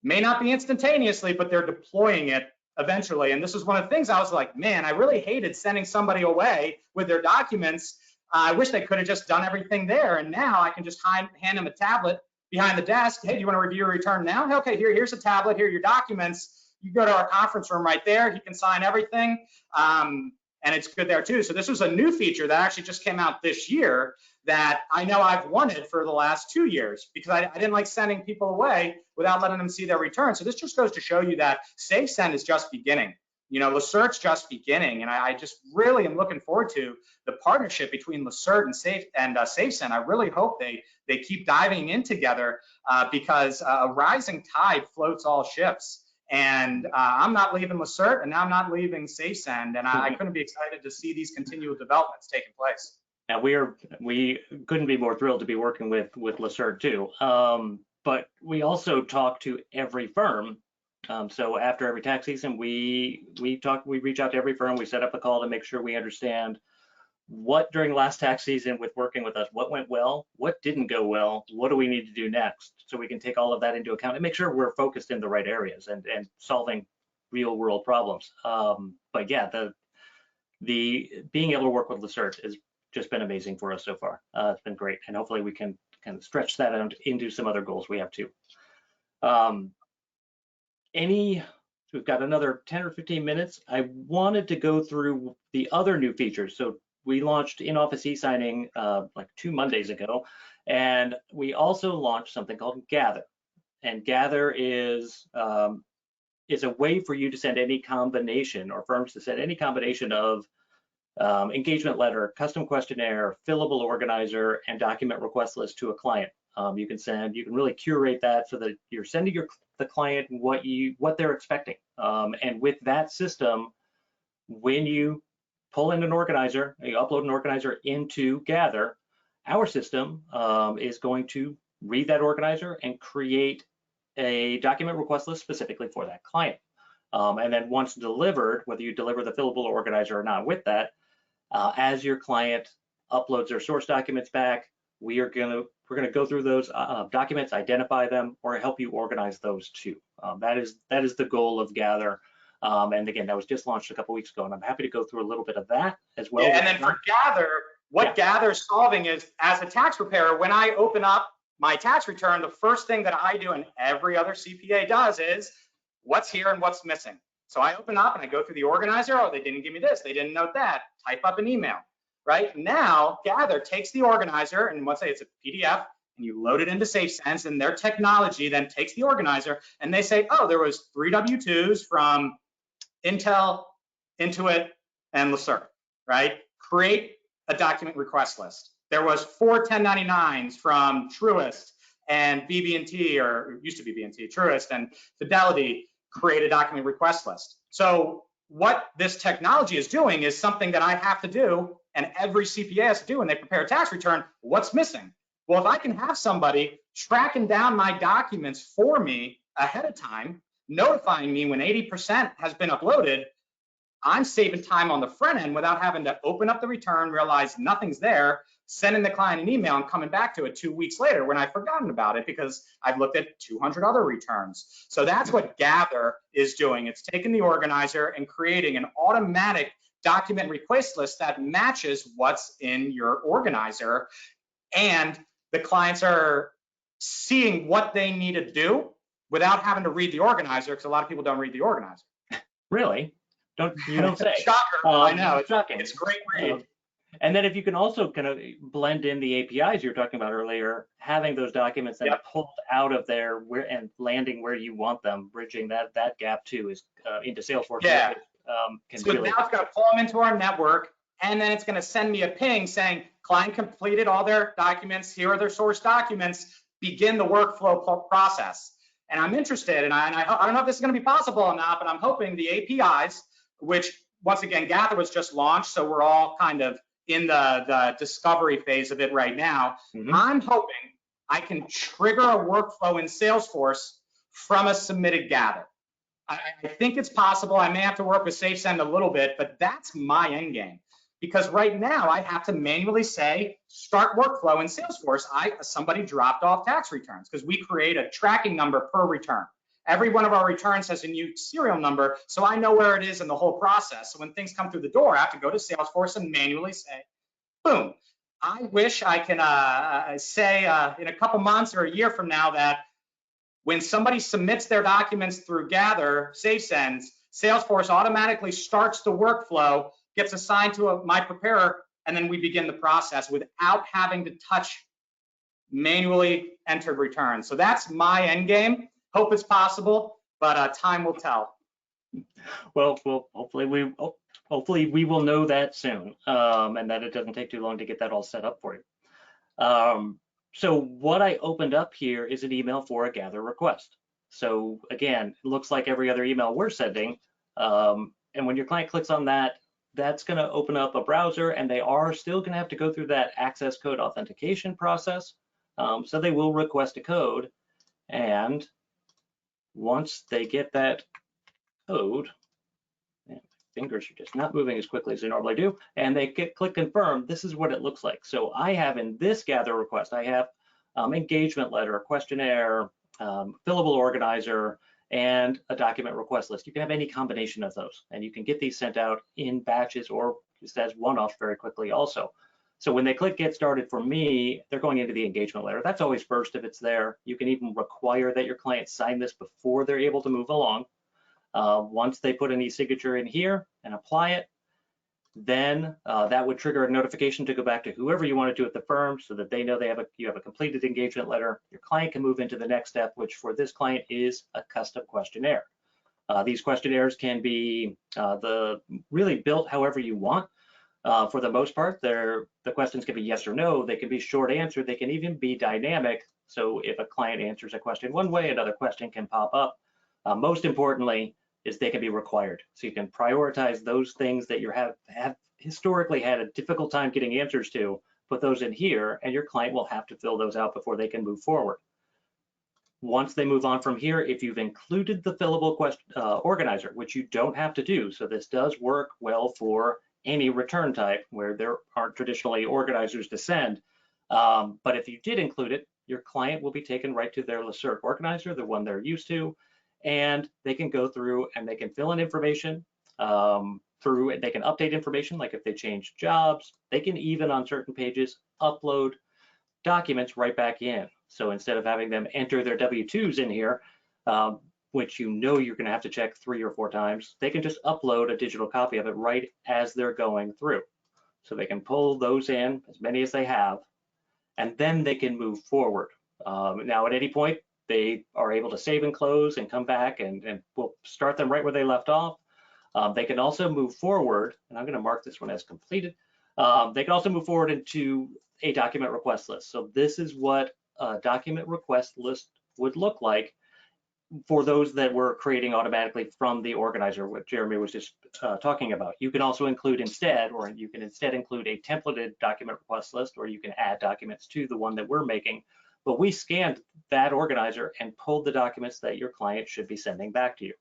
May not be instantaneously, but they're deploying it eventually. And this is one of the things I was like, man, I really hated sending somebody away with their documents. I wish they could have just done everything there. And now I can just hand them a tablet behind the desk. Hey, do you want to review your return now? Okay, here's a tablet. Here are your documents. You go to our conference room right there. He can sign everything. And it's good there too. So this was a new feature that actually just came out this year that I know I've wanted for the last 2 years because I didn't like sending people away without letting them see their return. So this just goes to show you that SafeSend is just beginning. You know, Lacerte's just beginning, and I just really am looking forward to the partnership between Lacerte and SafeSend. I really hope they keep diving in together because a rising tide floats all ships. And I'm not leaving Lacerte, and I'm not leaving SafeSend, and I couldn't be excited to see these continual developments taking place. And we couldn't be more thrilled to be working with Lacerte too. But we also talk to every firm. So after every tax season, we reach out to every firm. We set up a call to make sure we understand what during last tax season with working with us, what went well, what didn't go well, what do we need to do next, so we can take all of that into account and make sure we're focused in the right areas and solving real world problems. But yeah, the being able to work with Lacerte has just been amazing for us so far. It's been great, and hopefully we can kind of stretch that out into some other goals we have too. We've got another 10 or 15 minutes. I wanted to go through the other new features. So we launched in-office e-signing like 2 Mondays ago, and we also launched something called Gather. And Gather is a way for you to send any combination, or firms to send any combination of engagement letter, custom questionnaire, fillable organizer, and document request list to a client. You can really curate that so that you're sending the client what they're expecting. And with that system, when you pull in an organizer, you upload an organizer into Gather, our system is going to read that organizer and create a document request list specifically for that client. And then once delivered, whether you deliver the fillable organizer or not with that, as your client uploads their source documents back, we're gonna go through those documents, identify them, or help you organize those too. That is the goal of Gather. And again, that was just launched a couple weeks ago, and I'm happy to go through a little bit of that as well. Yeah, and then for Gather, what Gather's solving is, as a tax preparer, when I open up my tax return, the first thing that I do, and every other CPA does, is what's here and what's missing. So I open up and I go through the organizer. Oh, they didn't give me this, they didn't note that. Type up an email. Right now, Gather takes the organizer, and let's say it's a PDF, and you load it into SafeSend, and their technology then takes the organizer, and they say, oh, there was 3 W-2s from Intel, Intuit, and Lacerte, right? Create a document request list. There was 4 1099s from Truist and BB&T, or used to be BB&T, Truist and Fidelity. Create a document request list. So what this technology is doing is something that I have to do, and every CPA has to do when they prepare a tax return. What's missing? Well, if I can have somebody tracking down my documents for me ahead of time, notifying me when 80% has been uploaded, I'm saving time on the front end without having to open up the return, realize nothing's there, sending the client an email and coming back to it 2 weeks later when I've forgotten about it because I've looked at 200 other returns. So that's what Gather is doing. It's taking the organizer and creating an automatic document request list that matches what's in your organizer. And the clients are seeing what they need to do without having to read the organizer, because a lot of people don't read the organizer. Really? You don't say. Shocker. I know. It's shocking. It's great read. And then if you can also kind of blend in the APIs you were talking about earlier, having those documents then pulled out of there and landing where you want them, bridging that gap too is into Salesforce. Yeah. So now it's going to pull them into our network, and then it's going to send me a ping saying, client completed all their documents. Here are their source documents. Begin the workflow process. And I'm interested, and I don't know if this is going to be possible or not, but I'm hoping the APIs, which once again, Gather was just launched, so we're all kind of in the discovery phase of it right now. I'm hoping I can trigger a workflow in Salesforce from a submitted Gather. I think it's possible. I may have to work with SafeSend a little bit, but that's my end game. Because right now I have to manually say, start workflow in Salesforce. Somebody dropped off tax returns because we create a tracking number per return. Every one of our returns has a new serial number, so I know where it is in the whole process. So when things come through the door, I have to go to Salesforce and manually say, boom. I wish I can say in a couple months or a year from now that when somebody submits their documents through Gather, SafeSend, Salesforce automatically starts the workflow, gets assigned to my preparer, and then we begin the process without having to touch manually entered returns. So that's my end game. Hope it's possible, but time will tell. Well, hopefully we will know that soon, and that it doesn't take too long to get that all set up for you. So what I opened up here is an email for a Gather request. So again, it looks like every other email we're sending, and when your client clicks on that, that's going to open up a browser, and they are still going to have to go through that access code authentication process. So they will request a code, and once they get that code, and fingers are just not moving as quickly as they normally do, and they click confirm, this is what it looks like. So I have in this Gather request, I have engagement letter, questionnaire, fillable organizer, and a document request list. You can have any combination of those, and you can get these sent out in batches or just as one-offs very quickly also. So when they click get started for me, they're going into the engagement letter. That's always first if it's there. You can even require that your client sign this before they're able to move along. Once they put an e-signature in here and apply it, then that would trigger a notification to go back to whoever you want to do at the firm so that they know you have a completed engagement letter. Your client can move into the next step, which for this client is a custom questionnaire. These questionnaires can be really built however you want. For the most part, the questions can be yes or no. They can be short answer. They can even be dynamic. So if a client answers a question one way, another question can pop up. Most importantly is they can be required. So you can prioritize those things that you have historically had a difficult time getting answers to, put those in here, and your client will have to fill those out before they can move forward. Once they move on from here, if you've included the fillable organizer, which you don't have to do, so this does work well for any return type where there aren't traditionally organizers to send, but if you did include it, your client will be taken right to their Lacerte organizer, the one they're used to, and they can go through and they can fill in information they can update information, like if they change jobs. They can even on certain pages upload documents right back in. So instead of having them enter their W-2s in here, which you know you're going to have to check 3 or 4 times, they can just upload a digital copy of it right as they're going through. So they can pull those in, as many as they have, and then they can move forward. Now at any point, they are able to save and close and come back, and we'll start them right where they left off. They can also move forward, and I'm going to mark this one as completed. They can also move forward into a document request list. So this is what a document request list would look like for those that we're creating automatically from the organizer, what Jeremy was just talking about. You can also include instead include a templated document request list, or you can add documents to the one that we're making. But we scanned that organizer and pulled the documents that your client should be sending back to you,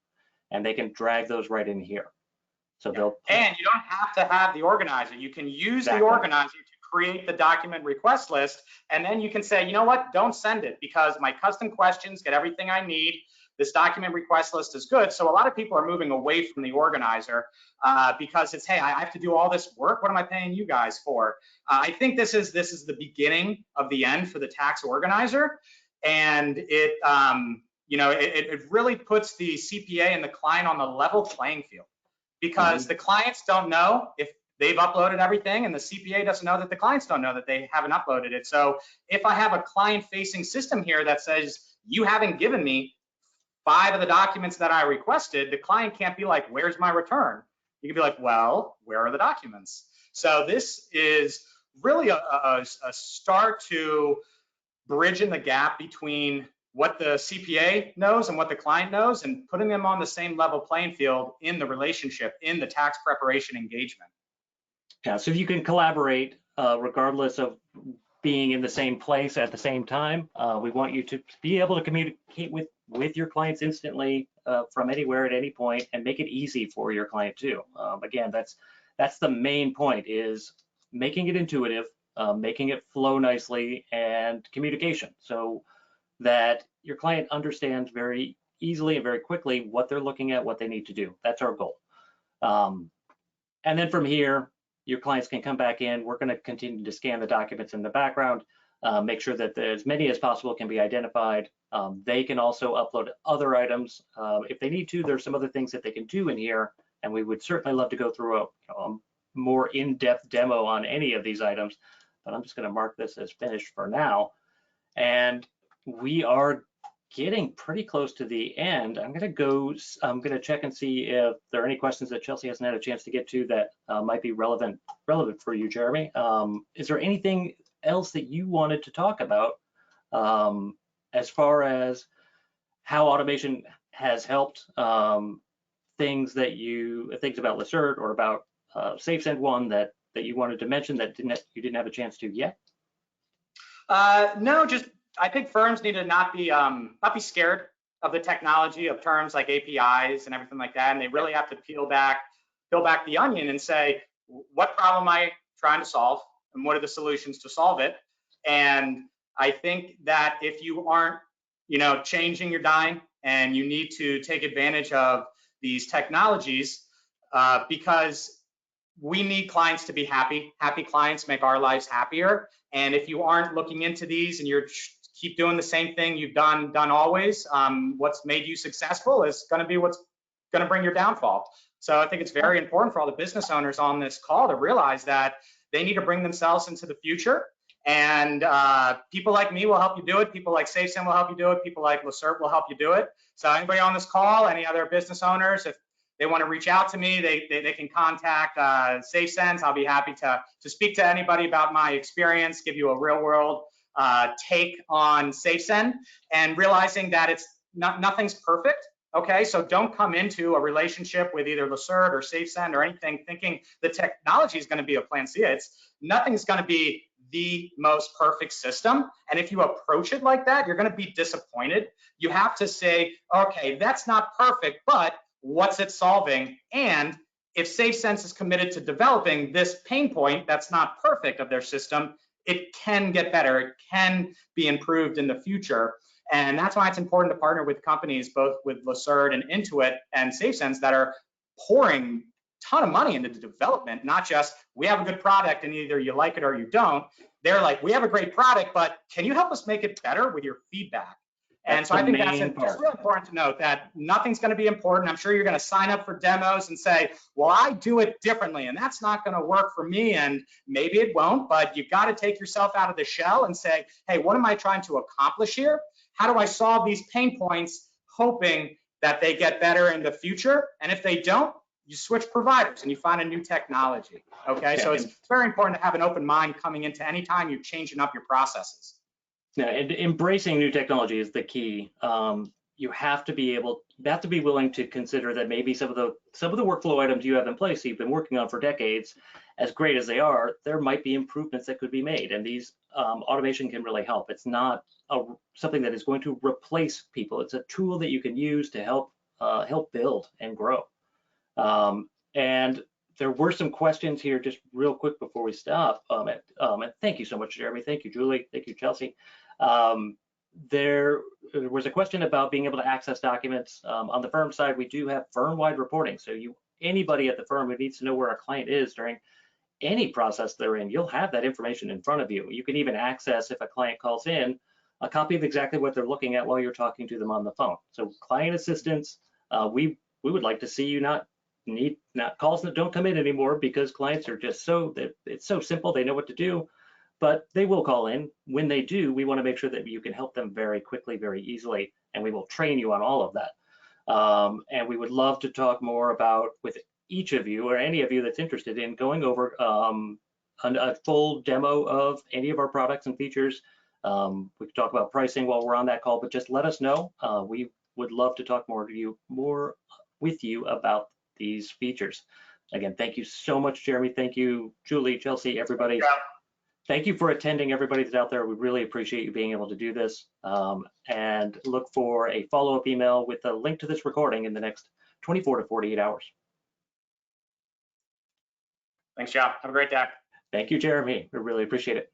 and they can drag those right in here. So and you don't have to have the organizer. You can use the organizer to create the document request list, and then you can say, you know what, don't send it because my custom questions get everything I need. This document request list is good. So a lot of people are moving away from the organizer because it's, hey, I have to do all this work. What am I paying you guys for? I think this is the beginning of the end for the tax organizer, and it really puts the CPA and the client on the level playing field because the clients don't know if they've uploaded everything, and the CPA doesn't know that the clients don't know that they haven't uploaded it. So if I have a client-facing system here that says you haven't given me 5 of the documents that I requested, the client can't be like, where's my return? You can be like, well, where are the documents? So this is really a start to bridging the gap between what the CPA knows and what the client knows, and putting them on the same level playing field in the relationship, in the tax preparation engagement. Yeah, so you can collaborate regardless of being in the same place at the same time. We want you to be able to communicate with your clients instantly from anywhere at any point, and make it easy for your client too. Again, that's the main point, is making it intuitive, making it flow nicely, and communication, so that your client understands very easily and very quickly what they're looking at, what they need to do. That's our goal. And then from here, your clients can come back in. We're going to continue to scan the documents in the background, make sure that as many as possible can be identified. They can also upload other items. If they need to, there's some other things that they can do in here, and we would certainly love to go through a more in-depth demo on any of these items, but I'm just going to mark this as finished for now. And we are getting pretty close to the end. I'm going to check and see if there are any questions that Chelsea hasn't had a chance to get to that might be relevant for you, Jeremy. Is there anything else that you wanted to talk about as far as how automation has helped, things about Lacerte or about SafeSend one that you wanted to mention that you didn't have a chance to yet? No, just I think firms need to not be scared of the technology, of terms like APIs and everything like that, and they really have to peel back the onion and say, what problem am I trying to solve, and what are the solutions to solve it? And I think that if you aren't, changing your dime, and you need to take advantage of these technologies, because we need clients to be happy. Happy clients make our lives happier. And if you aren't looking into these and you're keep doing the same thing you've done always, what's made you successful is going to be what's going to bring your downfall. So I think it's very important for all the business owners on this call to realize that they need to bring themselves into the future. And people like me will help you do it. People like SafeSend will help you do it. People like Lacerte will help you do it. So anybody on this call, any other business owners, if they want to reach out to me, they can contact SafeSend. I'll be happy to speak to anybody about my experience, give you a real world take on SafeSend, and realizing that nothing's perfect. Okay, so don't come into a relationship with either Lacerte or SafeSend or anything thinking the technology is going to be a panacea. Nothing's going to be the most perfect system. And if you approach it like that, you're going to be disappointed. You have to say, okay, that's not perfect, but what's it solving? And if SafeSend is committed to developing this pain point that's not perfect of their system, it can get better. It can be improved in the future. And that's why it's important to partner with companies, both with Lacerte and Intuit and SafeSend, that are pouring a ton of money into the development, not just we have a good product and either you like it or you don't. They're like, we have a great product, but can you help us make it better with your feedback? And so I think that's really important to note that nothing's going to be important. I'm sure you're going to sign up for demos and say, well, I do it differently, and that's not going to work for me. And maybe it won't, but you got to take yourself out of the shell and say, hey, what am I trying to accomplish here? How do I solve these pain points, hoping that they get better in the future? And if they don't, you switch providers and you find a new technology. Okay, so it's very important to have an open mind coming into any time you're changing up your processes. Yeah, and embracing new technology is the key. You have to be willing to consider that maybe some of the workflow items you have in place you've been working on for decades, as great as they are, there might be improvements that could be made, and these automation can really help. It's not something that is going to replace people. It's a tool that you can use to help build and grow. And there were some questions here just real quick before we stop. And thank you so much, Jeremy. Thank you, Julie. Thank you, Chelsea. There was a question about being able to access documents. On the firm side, we do have firm-wide reporting. So anybody at the firm who needs to know where a client is during any process they're in, you'll have that information in front of you. You can even access, if a client calls in, a copy of exactly what they're looking at while you're talking to them on the phone. So client assistance, we would like to see you not calls that don't come in anymore, because clients are just it's so simple, they know what to do, but they will call in. When they do, we want to make sure that you can help them very quickly, very easily, and we will train you on all of that. And we would love to talk more about, with each of you or any of you that's interested in going over a full demo of any of our products and features We can talk about pricing while we're on that call, but just let us know. We would love to talk more with you about these features. Again, thank you so much, Jeremy. Thank you, Julie, Chelsea, everybody. Yeah. Thank you for attending, everybody that's out there. We really appreciate you being able to do this. And look for a follow-up email with a link to this recording in the next 24 to 48 hours. Thanks, Joe. Have a great day. Thank you, Jeremy. We really appreciate it.